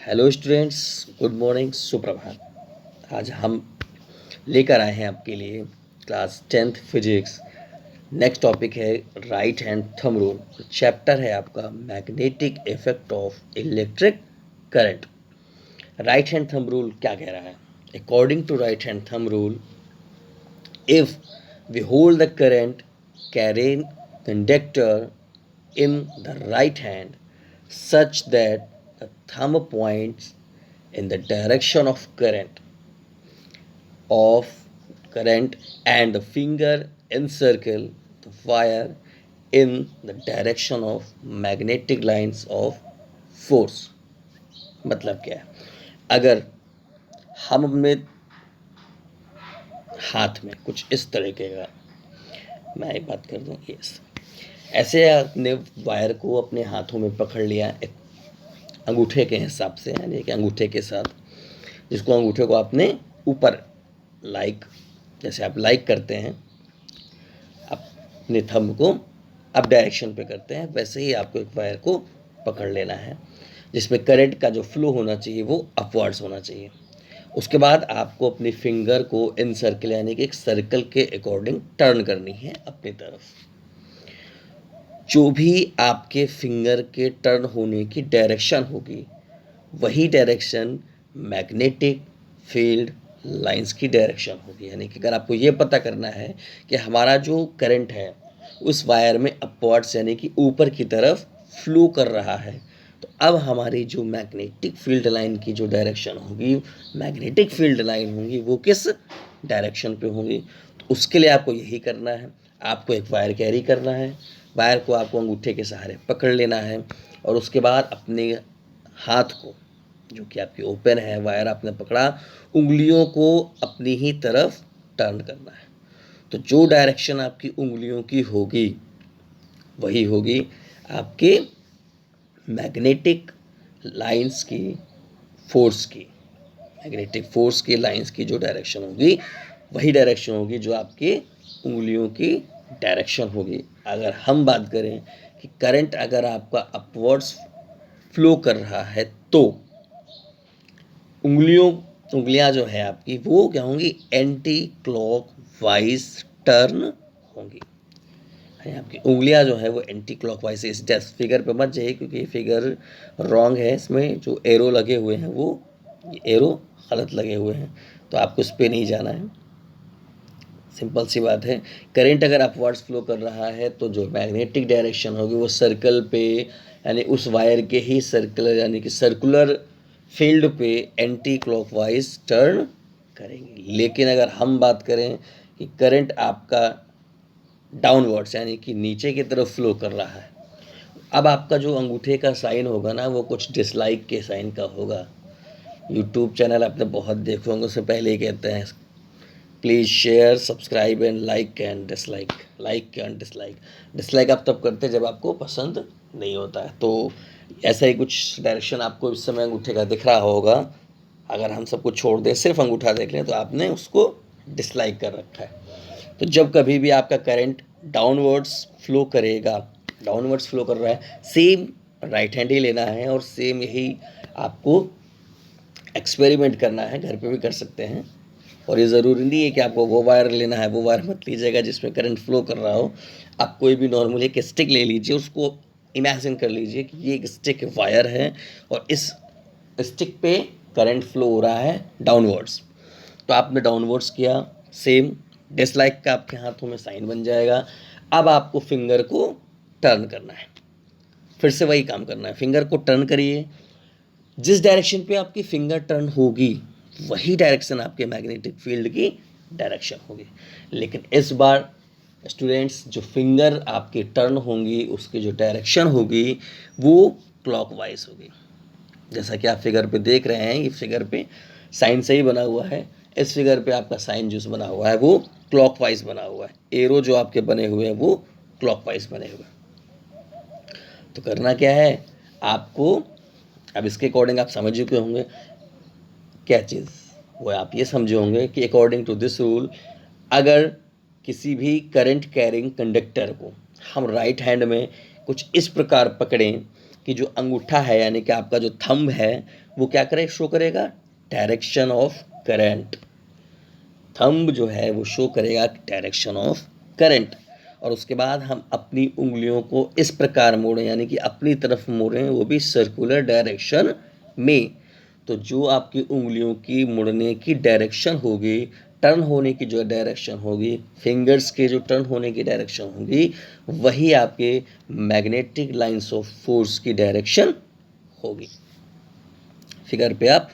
Hello students, good morning, सुप्रभात। आज हम लेकर आए हैं आपके लिए class 10th physics. Next topic है right hand thumb rule. Chapter है आपका magnetic effect of electric current. Right hand thumb rule क्या कह रहा है? According to right hand thumb rule, if we hold the current carrying conductor in the right hand such that the thumb points in the direction of current and the finger encircle the wire in the direction of magnetic lines of force। मतलब क्या है? अगर हम अपने हाथ में कुछ इस तरीके का, मैं एक बात कर दूं, यस, ऐसे आपने वायर को अपने हाथों में पकड़ लिया एक अंगूठे के हिसाब से, यानी कि अंगूठे के साथ, जिसको अंगूठे को आपने ऊपर जैसे आप लाइक करते हैं, अपने थंब को अप डायरेक्शन पे करते हैं, वैसे ही आपको एक वायर को पकड़ लेना है जिसमें करंट का जो फ्लो होना चाहिए वो अपवर्ड्स होना चाहिए। उसके बाद आपको अपनी फिंगर को इन सर्कल, यानी कि एक सर्कल के अकॉर्डिंग टर्न करनी है अपनी तरफ। जो भी आपके फिंगर के टर्न होने की डायरेक्शन होगी, वही डायरेक्शन मैग्नेटिक फील्ड लाइंस की डायरेक्शन होगी। यानी कि अगर आपको ये पता करना है कि हमारा जो करंट है उस वायर में अपवर्ड्स, यानी कि ऊपर की तरफ फ्लो कर रहा है, तो अब हमारी जो मैग्नेटिक फील्ड लाइन की जो डायरेक्शन होगी, मैग्नेटिक फील्ड लाइन होंगी, वो किस डायरेक्शन पे होंगी। तो उसके लिए आपको यही करना है, आपको एक वायर कैरी करना है। वायर को आपको अंगूठे के सहारे पकड़ लेना है और उसके बाद अपने हाथ को, जो कि आपकी ओपन है, वायर आपने पकड़ा, उंगलियों को अपनी ही तरफ टर्न करना है। तो जो डायरेक्शन आपकी उंगलियों की होगी वही होगी आपके मैग्नेटिक लाइंस की, फोर्स की, मैग्नेटिक फोर्स की लाइंस की जो डायरेक्शन होगी वही डायरेक्शन होगी जो आपके उंगलियों की डायरेक्शन होगी। अगर हम बात करें कि करंट अगर आपका अपवर्ड्स फ्लो कर रहा है तो उंगलियां जो है आपकी वो क्या होंगी? एंटी क्लॉक वाइज टर्न होंगी। आपकी उंगलियां जो है वो एंटी क्लॉक वाइज, इस जस्ट फिगर पे मत जाइए क्योंकि ये फिगर रॉन्ग है। इसमें जो एरो लगे हुए हैं वो एरो गलत लगे हुए हैं, तो आपको इस पर नहीं जाना है। सिंपल सी बात है, करंट अगर अपवर्ड्स फ्लो कर रहा है तो जो मैग्नेटिक डायरेक्शन होगी वो सर्कल पे, यानी उस वायर के ही सर्कल, यानी कि सर्कुलर फील्ड पे एंटी क्लॉकवाइज टर्न करेंगी। लेकिन अगर हम बात करें कि करंट आपका डाउनवर्ड्स, यानी कि नीचे की तरफ फ्लो कर रहा है, अब आपका जो अंगूठे का साइन होगा ना, वो कुछ डिसलाइक के साइन का होगा। यूट्यूब चैनल आपने बहुत देखे होंगे, उससे पहले ही कहते हैं please share, subscribe and like and dislike. Like and dislike, dislike आप तब करते हैं जब आपको पसंद नहीं होता है। तो ऐसा ही कुछ डायरेक्शन आपको इस समय अंगूठे का दिख रहा होगा। अगर हम सब कुछ छोड़ दें, सिर्फ अंगूठा देख लें, तो आपने उसको डिसलाइक कर रखा है। तो जब कभी भी आपका करंट डाउनवर्ड्स फ्लो करेगा, डाउनवर्ड्स फ्लो कर रहा है, सेम राइट हैंड ही लेना है और सेम यही आपको एक्सपेरिमेंट करना है। घर पे भी कर सकते हैं, और ये ज़रूरी नहीं है कि आपको वो वायर लेना है, वो वायर मत लीजिएगा जिसमें करंट फ्लो कर रहा हो। आप कोई भी नॉर्मली एक स्टिक ले लीजिए, उसको इमेजिन कर लीजिए कि ये एक स्टिक वायर है और इस स्टिक पे करंट फ्लो हो रहा है डाउनवर्ड्स। तो आपने डाउनवर्ड्स किया, सेम डिसलाइक का आपके हाथों में साइन बन जाएगा। अब आपको फिंगर को टर्न करना है, फिर से वही काम करना है, फिंगर को टर्न करिए। जिस डायरेक्शन पे आपकी फिंगर टर्न होगी वही डायरेक्शन आपके मैग्नेटिक फील्ड की डायरेक्शन होगी। लेकिन इस बार स्टूडेंट्स, जो फिंगर आपकी टर्न होंगी उसकी जो डायरेक्शन होगी वो क्लॉकवाइज होगी। जैसा कि आप फिगर पे देख रहे हैं, ये फिगर पे साइन सही बना हुआ है, इस फिगर पे आपका साइन जो बना हुआ है वो क्लॉकवाइज बना हुआ है, एरो जो आपके बने हुए हैं वो क्लॉकवाइज बने हुए हैं। तो करना क्या है आपको, अब इसके अकॉर्डिंग आप समझ चुके होंगे क्या चीज़, वो आप ये समझे होंगे कि अकॉर्डिंग टू दिस रूल, अगर किसी भी करंट कैरिंग कंडक्टर को हम राइट हैंड में कुछ इस प्रकार पकड़ें कि जो अंगूठा है यानी कि आपका जो थंब है वो क्या करे, शो करेगा डायरेक्शन ऑफ करंट। थंब जो है वो शो करेगा डायरेक्शन ऑफ करंट। और उसके बाद हम अपनी उंगलियों को इस प्रकार मोड़ें, यानी कि अपनी तरफ मोड़ें, वो भी सर्कुलर डायरेक्शन में। तो जो आपकी उंगलियों की मुड़ने की डायरेक्शन होगी, टर्न होने की जो डायरेक्शन होगी, फिंगर्स के जो टर्न होने की डायरेक्शन होगी, वही आपके मैग्नेटिक लाइंस ऑफ फोर्स की डायरेक्शन होगी। फिगर पे आप